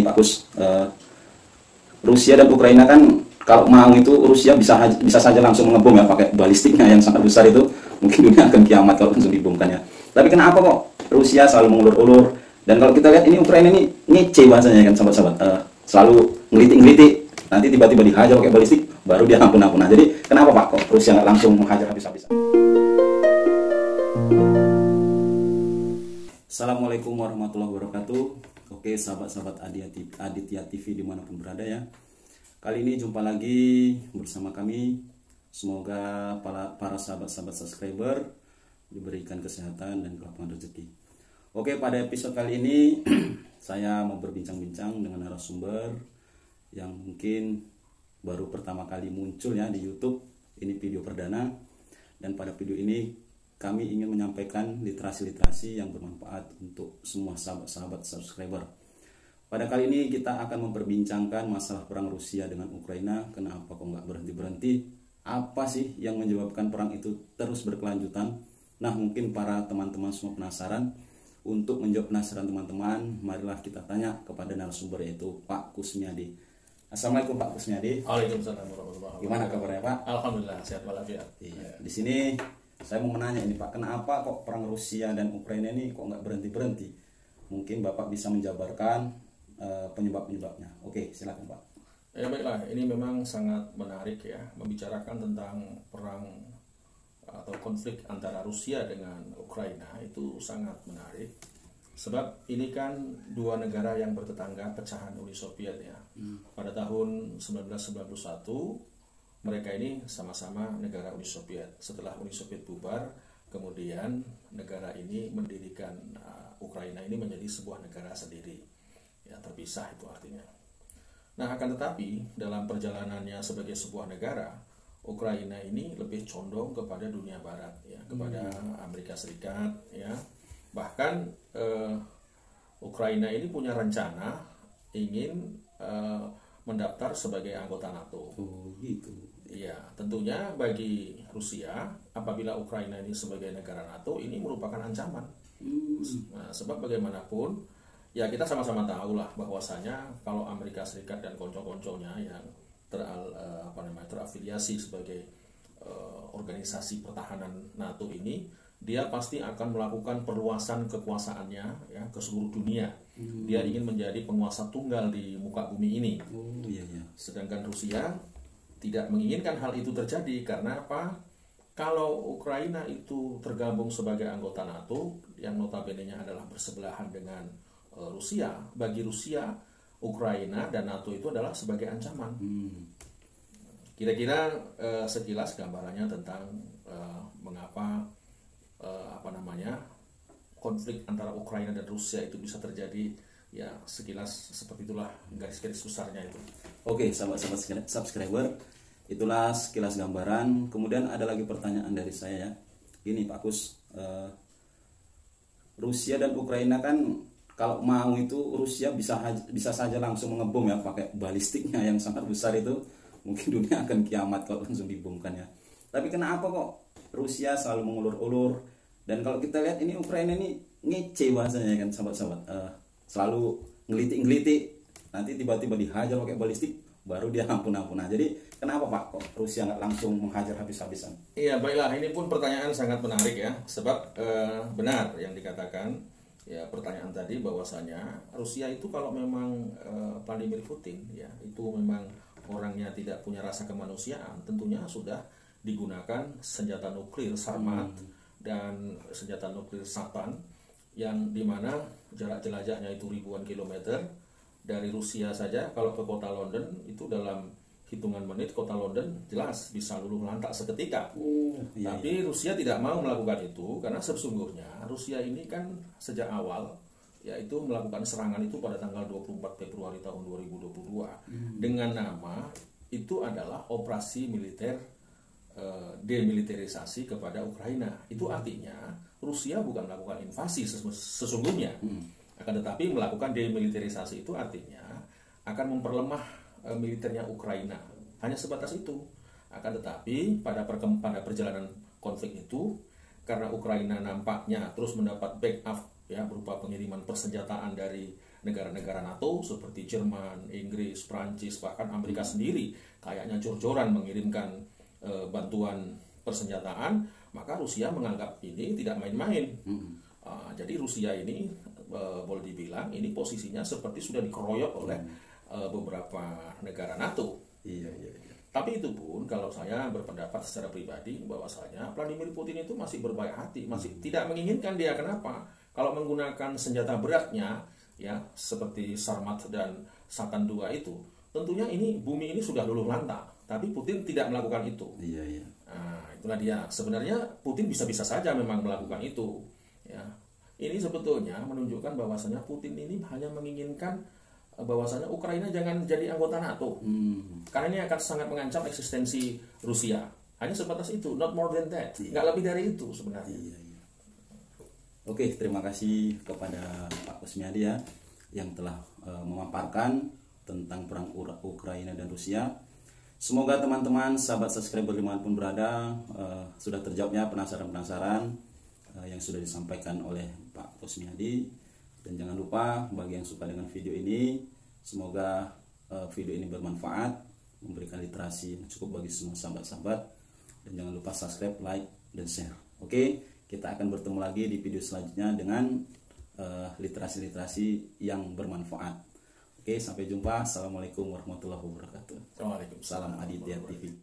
Gini Pak Kus, Rusia dan Ukraina kan kalau mau itu Rusia bisa saja langsung ngebom ya pakai balistiknya yang sangat besar itu, mungkin dunia akan kiamat kalau langsung dibomkan ya. Tapi kenapa kok Rusia selalu mengulur-ulur, dan kalau kita lihat ini Ukraina ini ngece bahasanya kan sahabat-sahabat, selalu ngelitik-ngelitik, nanti tiba-tiba dihajar pakai balistik baru dia ampun-ampun. Nah, jadi kenapa Pak kok Rusia nggak langsung menghajar habis-habisan? Assalamualaikum warahmatullahi wabarakatuh. Oke sahabat-sahabat Aditya TV dimanapun berada ya. Kali ini jumpa lagi bersama kami. Semoga para sahabat-sahabat subscriber diberikan kesehatan dan kelapangan rezeki. Oke, pada episode kali ini saya mau berbincang-bincang dengan narasumber yang mungkin baru pertama kali muncul ya di YouTube. Ini video perdana, dan pada video ini kami ingin menyampaikan literasi-literasi yang bermanfaat untuk semua sahabat-sahabat subscriber. Pada kali ini kita akan memperbincangkan masalah perang Rusia dengan Ukraina. Kenapa kok nggak berhenti-berhenti? Apa sih yang menyebabkan perang itu terus berkelanjutan? Nah, mungkin para teman-teman semua penasaran. Untuk menjawab penasaran teman-teman, marilah kita tanya kepada narasumber, yaitu Pak Kusmiadi. Assalamualaikum Pak Kusmiadi. Waalaikumsalam warahmatullahi wabarakatuh. Gimana kabarnya Pak? Alhamdulillah sehat walafiat. Iya. Di sini saya mau menanya ini Pak, kenapa kok perang Rusia dan Ukraina ini kok nggak berhenti-berhenti? Mungkin Bapak bisa menjabarkan penyebab-penyebabnya. Oke, silakan Pak. Ya baiklah, ini memang sangat menarik ya, membicarakan tentang perang atau konflik antara Rusia dengan Ukraina. Itu sangat menarik. Sebab ini kan dua negara yang bertetangga, pecahan Uni Soviet ya. Pada tahun 1991 mereka ini sama-sama negara Uni Soviet. Setelah Uni Soviet bubar, kemudian negara ini mendirikan Ukraina ini menjadi sebuah negara sendiri. Ya, terpisah itu artinya. Nah, akan tetapi dalam perjalanannya sebagai sebuah negara, Ukraina ini lebih condong kepada dunia barat ya, kepada Amerika Serikat ya. Bahkan Ukraina ini punya rencana ingin mendaftar sebagai anggota NATO. Oh, gitu. Iya, tentunya bagi Rusia apabila Ukraina ini sebagai negara NATO ini merupakan ancaman. Nah, sebab bagaimanapun ya kita sama-sama tahu lah bahwasanya kalau Amerika Serikat dan konco-konconya yang terafiliasi sebagai organisasi pertahanan NATO ini, dia pasti akan melakukan perluasan kekuasaannya ya ke seluruh dunia. Dia ingin menjadi penguasa tunggal di muka bumi ini. Oh, iya, iya. Sedangkan Rusia tidak menginginkan hal itu terjadi. Karena apa? Kalau Ukraina itu tergabung sebagai anggota NATO, yang notabene-nya adalah bersebelahan dengan Rusia, bagi Rusia, Ukraina dan NATO itu adalah sebagai ancaman. Kira-kira sekilas gambarannya tentang mengapa konflik antara Ukraina dan Rusia itu bisa terjadi, ya sekilas seperti itulah garis-garis besarnya itu. Oke, sahabat-sahabat subscriber, itulah sekilas gambaran. Kemudian ada lagi pertanyaan dari saya ya. Ini Pak Kus, Rusia dan Ukraina kan kalau mau itu Rusia bisa saja langsung mengebom ya pakai balistiknya yang sangat besar itu, mungkin dunia akan kiamat kalau langsung dibomkan ya. Tapi kenapa kok Rusia selalu mengulur-ulur? Dan kalau kita lihat ini Ukraina ini ngece bahasanya kan sahabat-sahabat, selalu ngelitik-ngelitik, nanti tiba-tiba dihajar pakai balistik baru dia ampun-ampun. Nah, jadi kenapa Pak kok Rusia nggak langsung menghajar habis-habisan? Iya baiklah, ini pun pertanyaan sangat menarik ya. Sebab benar yang dikatakan ya, pertanyaan tadi bahwasanya Rusia itu kalau memang Vladimir Putin ya itu memang orangnya tidak punya rasa kemanusiaan, tentunya sudah digunakan senjata nuklir Sarmat dan senjata nuklir Satan, yang dimana jarak jelajahnya itu ribuan kilometer. Dari Rusia saja kalau ke kota London itu dalam hitungan menit kota London jelas bisa luluh lantak seketika. Iya, Tapi Rusia tidak mau melakukan itu karena sesungguhnya Rusia ini kan sejak awal yaitu melakukan serangan itu pada tanggal 24 Februari tahun 2022 dengan nama itu adalah operasi militer demilitarisasi kepada Ukraina. Itu artinya Rusia bukan melakukan invasi sesungguhnya, akan tetapi melakukan demilitarisasi itu artinya akan memperlemah militernya Ukraina. Hanya sebatas itu. Akan tetapi pada perjalanan konflik itu, karena Ukraina nampaknya terus mendapat backup ya berupa pengiriman persenjataan dari negara-negara NATO seperti Jerman, Inggris, Prancis, bahkan Amerika sendiri kayaknya jor-joran mengirimkan bantuan persenjataan, maka Rusia menganggap ini tidak main-main. Jadi Rusia ini boleh dibilang ini posisinya seperti sudah dikeroyok oleh beberapa negara NATO. Iya. Tapi itu pun kalau saya berpendapat secara pribadi bahwasanya Vladimir Putin itu masih berbaik hati, masih tidak menginginkan dia. Kenapa? Kalau menggunakan senjata beratnya ya seperti Sarmat dan Satan 2 itu, tentunya ini bumi ini sudah luluh lantak. Tapi Putin tidak melakukan itu. Iya. Nah, itulah dia. Sebenarnya Putin bisa-bisa saja memang melakukan itu. Ya. Ini sebetulnya menunjukkan bahwasanya Putin ini hanya menginginkan bahwasanya Ukraina jangan jadi anggota NATO. Karena ini akan sangat mengancam eksistensi Rusia. Hanya sebatas itu, not more than that. Nggak lebih dari itu sebenarnya. Iya. Oke, terima kasih kepada Pak Kusmiadi ya yang telah memaparkan tentang perang Ukraina dan Rusia. Semoga teman-teman, sahabat subscriber dimanapun berada, sudah terjawabnya penasaran-penasaran yang sudah disampaikan oleh Pak Kusmiadi. Dan jangan lupa bagi yang suka dengan video ini, semoga video ini bermanfaat, memberikan literasi yang cukup bagi semua sahabat-sahabat. Dan jangan lupa subscribe, like, dan share. Oke, kita akan bertemu lagi di video selanjutnya dengan literasi-literasi yang bermanfaat. Oke, sampai jumpa. Assalamualaikum warahmatullahi wabarakatuh. Waalaikumsalam. Salam Aditya TV.